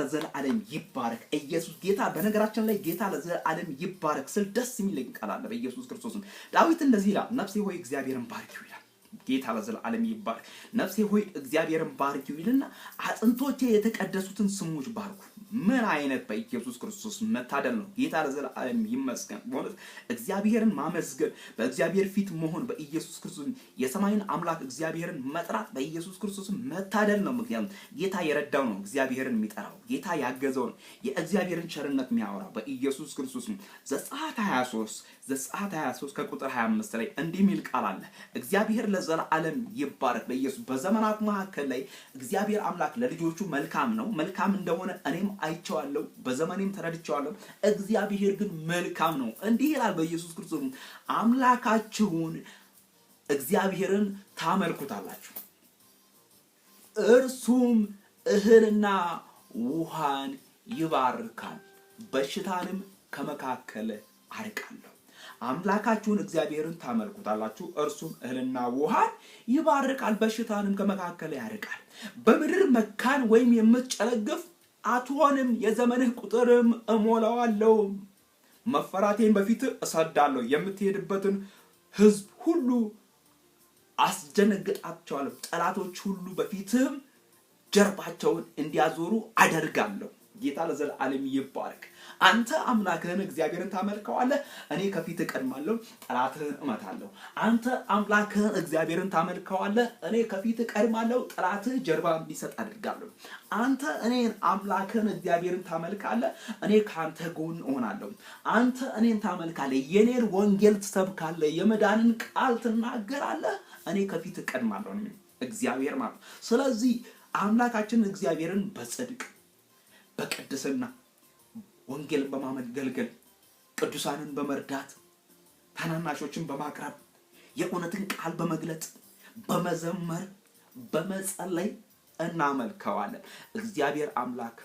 ለዘላለም ይባረክ። ኢየሱስ ጌታ። በነገራችን ላይ ጌታ ለዘላለም ይባረክ ስል ደስ የሚለኝ ቃል አለ በኢየሱስ ክርስቶስ። ዳዊት እንደዚህ ይላል፣ ነፍሴ ሆይ እግዚአብሔርን ባርኪው ይላል። ጌታ ለዘላለም ይባረክ። ነፍሴ ሆይ እግዚአብሔርን ባርኪው ይልና አጥንቶቼ የተቀደሱትን ስሞች ባርኩ። ምን አይነት በኢየሱስ ክርስቶስ መታደል ነው። ጌታ ለዘላለም ይመስገን። በእውነት እግዚአብሔርን ማመስገን፣ በእግዚአብሔር ፊት መሆን፣ በኢየሱስ ክርስቶስ የሰማይን አምላክ እግዚአብሔርን መጥራት በኢየሱስ ክርስቶስ መታደል ነው። ምክንያቱም ጌታ የረዳው ነው እግዚአብሔርን የሚጠራው፣ ጌታ ያገዘው ነው የእግዚአብሔርን ቸርነት የሚያወራው በኢየሱስ ክርስቶስ። ዘጸአት 23 ከቁጥር 25 ላይ እንዲህ የሚል ቃል አለ። እግዚአብሔር ለዘላለም ይባረክ። በኢየሱስ በዘመናት መካከል ላይ እግዚአብሔር አምላክ ለልጆቹ መልካም ነው። መልካም እንደሆነ እኔም አይቼዋለሁ፣ በዘመኔም ተረድቼዋለሁ። እግዚአብሔር ግን መልካም ነው። እንዲህ ይላል በኢየሱስ ክርስቶስ፣ አምላካችሁን እግዚአብሔርን ታመልኩታላችሁ፣ እርሱም እህልና ውሃን ይባርካል፣ በሽታንም ከመካከል አርቃለሁ። አምላካችሁን እግዚአብሔርን ታመልኩታላችሁ፣ እርሱም እህልና ውሃን ይባርካል፣ በሽታንም ከመካከል ያርቃል። በምድር መካን ወይም የምትጨለግፍ አትሆንም፣ የዘመንህ ቁጥርም እሞላዋለሁ። መፈራቴን በፊት እሰዳለሁ፣ የምትሄድበትን ሕዝብ ሁሉ አስደነግጣቸዋለሁ። ጠላቶች ሁሉ በፊትህም ጀርባቸውን እንዲያዞሩ አደርጋለሁ። ጌታ ለዘላለም ይባረክ። አንተ አምላክህን እግዚአብሔርን ታመልከዋለህ፣ እኔ ከፊት እቀድማለሁ፣ ጠላትህን እመታለሁ። አንተ አምላክህን እግዚአብሔርን ታመልከዋለህ፣ እኔ ከፊት እቀድማለሁ፣ ጠላትህ ጀርባ እንዲሰጥ አደርጋለሁ። አንተ እኔን አምላክህን እግዚአብሔርን ታመልካለህ፣ እኔ ካንተ ጎን እሆናለሁ። አንተ እኔን ታመልካለህ፣ የኔን ወንጌል ትሰብካለህ፣ የመዳንን ቃል ትናገራለህ፣ እኔ ከፊት እቀድማለሁ እግዚአብሔር ማለት። ስለዚህ አምላካችን እግዚአብሔርን በጽድቅ በቅድስና ወንጌልን በማገልገል ቅዱሳንን በመርዳት ታናናሾችን በማቅረብ የእውነትን ቃል በመግለጥ በመዘመር በመጸለይ እናመልከዋለን። እግዚአብሔር አምላክ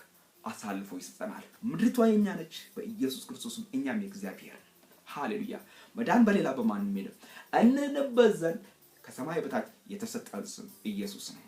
አሳልፎ ይሰጠናል። ምድሪቷ የኛ ነች በኢየሱስ ክርስቶስ፣ እኛም የእግዚአብሔር። ሃሌሉያ። መዳን በሌላ በማንም የለም። እንንበት ዘንድ ከሰማይ በታች የተሰጠን ስም ኢየሱስ ነው።